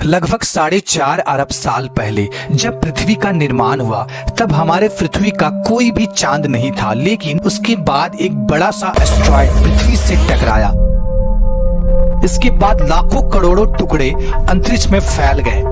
लगभग 4.5 अरब साल पहले जब पृथ्वी का निर्माण हुआ तब हमारे पृथ्वी का कोई भी चांद नहीं था, लेकिन उसके बाद एक बड़ा सा एस्ट्रॉयड पृथ्वी से टकराया। इसके बाद लाखों करोड़ों टुकड़े अंतरिक्ष में फैल गए।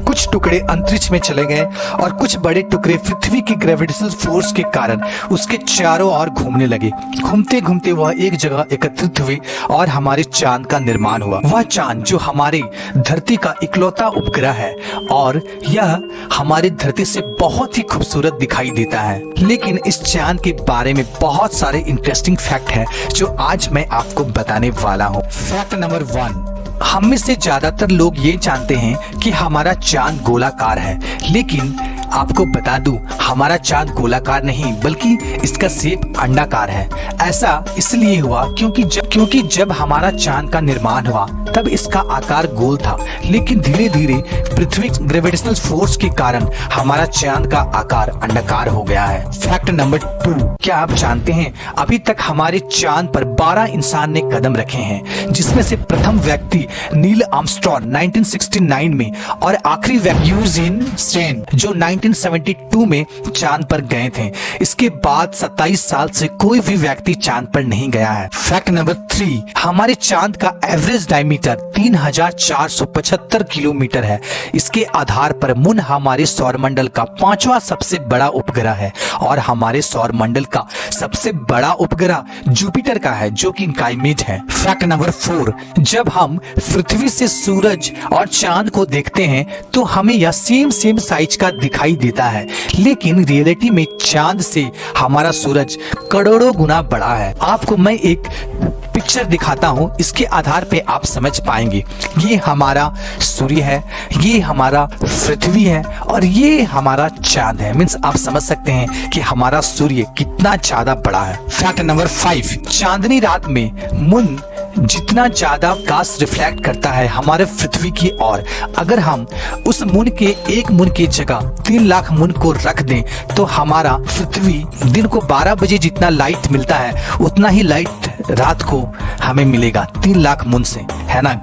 कुछ टुकड़े अंतरिक्ष में चले गए और कुछ बड़े टुकड़े पृथ्वी की ग्रेविटेशनल फोर्स के कारण उसके चारों ओर घूमने लगे। घूमते घूमते वह एक जगह एकत्रित हुए और हमारे चांद का निर्माण हुआ। वह चांद जो हमारे धरती का इकलौता उपग्रह है और यह हमारे धरती से बहुत ही खूबसूरत दिखाई देता है। लेकिन इस चांद के बारे में बहुत सारे इंटरेस्टिंग फैक्ट है जो आज मैं आपको बताने वाला हूँ। फैक्ट नंबर 1, हम में से ज्यादातर लोग ये जानते हैं कि हमारा चांद गोलाकार है, लेकिन आपको बता दूं हमारा चांद गोलाकार नहीं बल्कि इसका शेप अंडाकार है। ऐसा इसलिए हुआ क्योंकि जब हमारा चांद का निर्माण हुआ तब इसका आकार गोल था, लेकिन धीरे धीरे पृथ्वी ग्रेविटेशनल फोर्स के कारण हमारा चांद का आकार अंडाकार हो गया है। फैक्ट नंबर 2, क्या आप जानते हैं अभी तक हमारे चांद पर 12 इंसान ने कदम रखे हैं, जिसमें से प्रथम व्यक्ति नील आर्मस्ट्रॉन्ग 1969 में और आखिरी व्यक्ति यूजीन स्टेन जो 1972 में चांद पर गए थे। इसके बाद 27 साल से कोई भी व्यक्ति चांद पर नहीं गया है। फैक्ट नंबर 3, हमारे चांद का एवरेज डायमीटर 3475 किलोमीटर है। इसके आधार पर मून हमारे सौरमंडल का 5वां सबसे बड़ा उपग्रह है और हमारे सौरमंडल का सबसे बड़ा उपग्रह जुपिटर का है जो कि गाइमेड है। फैक्ट नंबर 4, जब हम पृथ्वी से सूरज और चांद को देखते हैं तो हमें यह सेम साइज का दिखाई देता है, लेकिन रियलिटी में चांद से हमारा सूरज करोड़ों गुना बड़ा है। आपको मैं एक पिक्चर दिखाता हूँ, इसके आधार पे आप समझ पाएंगे। ये हमारा सूर्य है, ये हमारा पृथ्वी है और ये हमारा चांद है। मीन्स आप समझ सकते हैं कि हमारा सूर्य कितना ज्यादा बड़ा है। फैक्ट नंबर 5, चांदनी रात में मून जितना ज्यादा प्रकाश रिफ्लेक्ट करता है हमारे पृथ्वी की ओर, अगर हम उस मून के एक मून की जगह 3 लाख मून को रख दें तो हमारा पृथ्वी दिन को 12 बजे जितना लाइट मिलता है उतना ही लाइट रात को हमें मिलेगा 3 लाख मून से, है ना?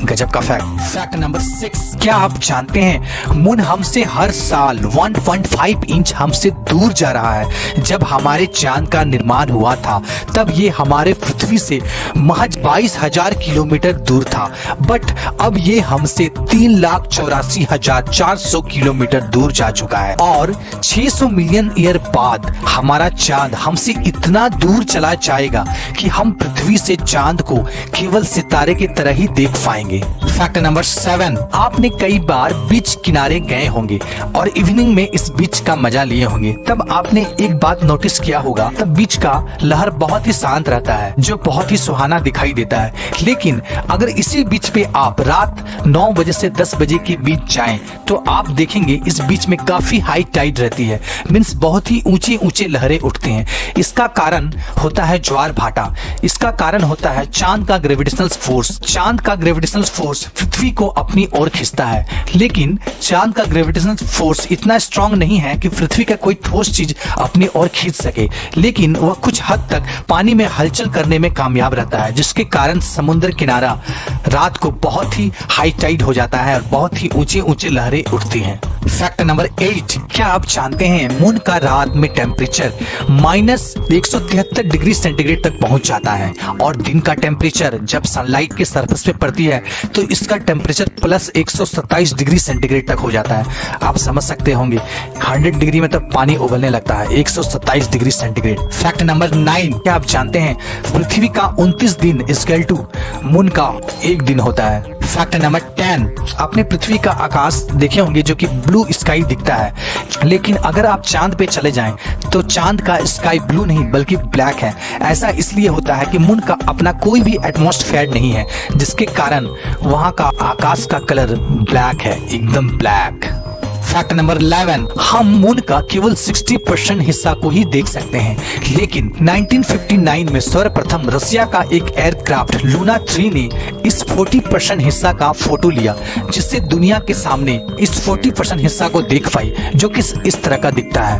गजब का फैक्ट। फैक्ट नंबर 6, क्या आप जानते हैं मून हमसे हर साल 1.5 इंच हमसे दूर जा रहा है। जब हमारे चांद का निर्माण हुआ था तब ये हमारे पृथ्वी से महज 22,000 किलोमीटर दूर था, बट अब ये हमसे 3,84,400 किलोमीटर दूर जा चुका है और 600 मिलियन ईयर बाद हमारा चांद हमसे इतना दूर चला जाएगा कि हम पृथ्वी से चांद को केवल सितारे की तरह ही देख पाएंगे। फैक्ट नंबर 7, आपने कई बार बीच किनारे गए होंगे और इवनिंग में इस बीच का मजा लिए होंगे। तब आपने एक बात नोटिस किया होगा, तब बीच का लहर बहुत ही शांत रहता है जो बहुत ही सुहाना दिखाई देता है। लेकिन अगर इसी बीच पे आप रात 9 बजे से 10 बजे के बीच जाएं तो आप देखेंगे इस बीच में काफी हाई टाइड रहती है। मीन्स बहुत ही ऊंचे ऊंचे लहरें उठते हैं। इसका कारण होता है ज्वार भाटा। इसका कारण होता है चांद का ग्रेविटेशनल फोर्स। चांद का ग्रेविटेशनल फोर्स पृथ्वी को अपनी ओर खींचता है, लेकिन चांद का ग्रेविटेशनल फोर्स इतना स्ट्रांग नहीं है कि पृथ्वी का कोई ठोस चीज अपनी ओर खींच सके, लेकिन वह कुछ हद तक पानी में हलचल करने में कामयाब रहता है, जिसके कारण समुद्र किनारा रात को बहुत ही हाई टाइड हो जाता है और बहुत ही ऊंचे ऊंचे लहरें उठती हैं। फैक्ट नंबर 8, क्या आप जानते हैं मून का रात में टेम्परेचर -173 डिग्री सेंटीग्रेड तक पहुंच जाता है और दिन का टेम्परेचर जब सनलाइट के सरफेस पे पड़ती है तो इसका टेम्परेचर +127 डिग्री सेंटीग्रेड तक हो जाता है। आप समझ सकते होंगे 100 डिग्री में तो पानी उबलने लगता है, 127 डिग्री सेंटीग्रेड। फैक्ट नंबर 9, क्या आप जानते हैं पृथ्वी का 29 दिन इक्वल टू मून का 1 दिन होता है। फैक्ट नंबर 10, आपने पृथ्वी का आकाश देखे होंगे जो कि ब्लू स्काई दिखता है, लेकिन अगर आप चांद पे चले जाएं तो चांद का स्काई ब्लू नहीं बल्कि ब्लैक है। ऐसा इसलिए होता है कि मून का अपना कोई भी एटमॉस्फेयर नहीं है, जिसके कारण वहां का आकाश का कलर ब्लैक है, एकदम ब्लैक। फैक्ट नंबर 11, हम मून का केवल 60% हिस्सा को ही देख सकते हैं, लेकिन 1959 में सर्वप्रथम रसिया का एक एयरक्राफ्ट लूना 3 ने इस 40% हिस्सा का फोटो लिया, जिससे दुनिया के सामने इस 40% हिस्सा को देख पाई, जो कि इस तरह का दिखता है।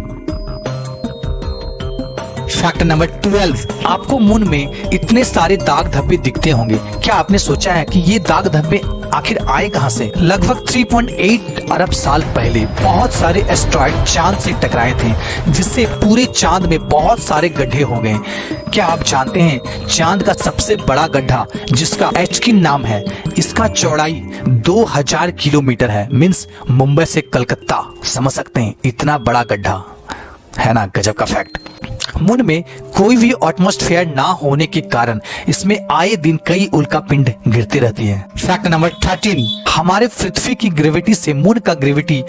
फैक्ट नंबर 12, आपको मून में इतने सारे दाग धब्बे दिखते होंगे। क्या आपने सोचा है कि ये दाग धब्बे आखिर आए कहां से? लगभग 3.8 अरब साल पहले बहुत सारे एस्ट्रॉइड चांद से टकराए थे, जिससे पूरे चांद में बहुत सारे गड्ढे हो गए। क्या आप जानते हैं चांद का सबसे बड़ा गड्ढा, जिसका एचकिन नाम है, इसका चौड़ाई 2000 किलोमीटर है। मीन्स मुंबई से कलकत्ता, समझ सकते हैं इतना बड़ा गड्ढा है ना। गजब का फैक्ट। मून में कोई भी एटमॉस्फेयर ना होने के कारण इसमें आए दिन कई उल्का पिंड गिरती रहती है। फैक्ट नंबर 13, हमारे पृथ्वी की ग्रेविटी से मून का ग्रेविटी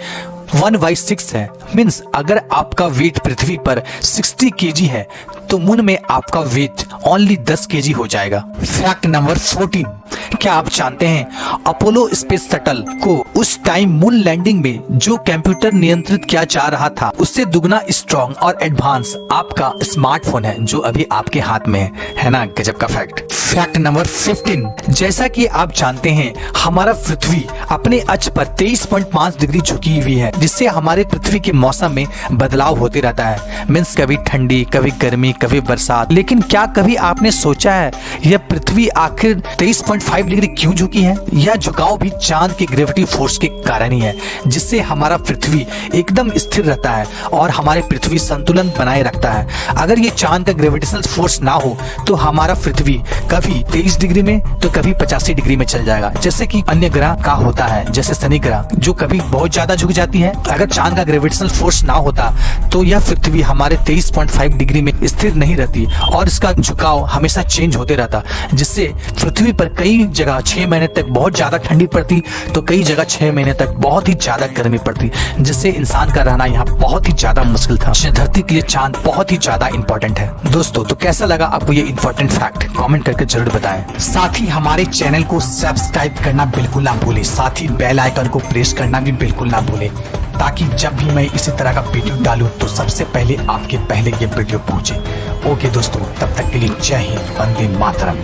1/6 है। मीन्स अगर आपका वेट पृथ्वी पर 60 kg है तो मून में आपका वेट ओनली 10 kg हो जाएगा। फैक्ट नंबर 14, क्या आप जानते हैं अपोलो स्पेस शटल को उस टाइम मून लैंडिंग में जो कंप्यूटर नियंत्रित किया जा रहा था, उससे दुगना स्ट्रॉन्ग और एडवांस आपका स्मार्टफोन है जो अभी आपके हाथ में है ना। गजब का फैक्ट। फैक्ट नंबर 15, जैसा कि आप जानते हैं हमारा पृथ्वी अपने अक्ष पर 23.5 डिग्री झुकी हुई है, जिससे हमारे पृथ्वी के मौसम में बदलाव होते रहता है। मीन्स कभी ठंडी, कभी गर्मी, कभी बरसात। लेकिन क्या कभी आपने सोचा है यह पृथ्वी आखिर 23.5 डिग्री क्यों झुकी है? यह झुकाव भी चांद की ग्रेविटी फोर्स के कारण ही है, जिससे हमारा पृथ्वी एकदम स्थिर रहता है और हमारे पृथ्वी संतुलन बनाए रखता है। अगर ये चांद का ग्रेविटेशनल फोर्स ना हो तो हमारा पृथ्वी कभी 23 डिग्री में तो कभी 85 डिग्री में चल जाएगा, जैसे कि अन्य ग्रह का होता है, जैसे शनि ग्रह जो कभी बहुत ज्यादा झुक जाती है। अगर चांद का ग्रेविटेशनल फोर्स ना होता तो यह पृथ्वी हमारे 23.5 डिग्री में स्थिर नहीं रहती और इसका झुकाव हमेशा चेंज होते रहता, जिससे पृथ्वी पर कई जगह 6 महीने तक बहुत ज्यादा ठंडी पड़ती तो कई जगह 6 महीने तक बहुत ही ज्यादा गर्मी पड़ती, जिससे इंसान का रहना यहाँ बहुत ही ज्यादा मुश्किल था। धरती के लिए चांद बहुत ही ज्यादा इंपॉर्टेंट है। दोस्तों तो कैसा लगा आपको ये इंपॉर्टेंट फैक्ट? कमेंट करके जरूर बताएं। साथ ही हमारे चैनल को सब्सक्राइब करना बिल्कुल ना भूलें, साथ ही बेल आइकन को प्रेस करना भी बिल्कुल ना भूलें, ताकि जब भी मैं इसी तरह का वीडियो डालूं तो सबसे पहले आपके पहले ये वीडियो पहुंचे। ओके दोस्तों, तब तक के लिए जय हिंद, वंदे मातरम।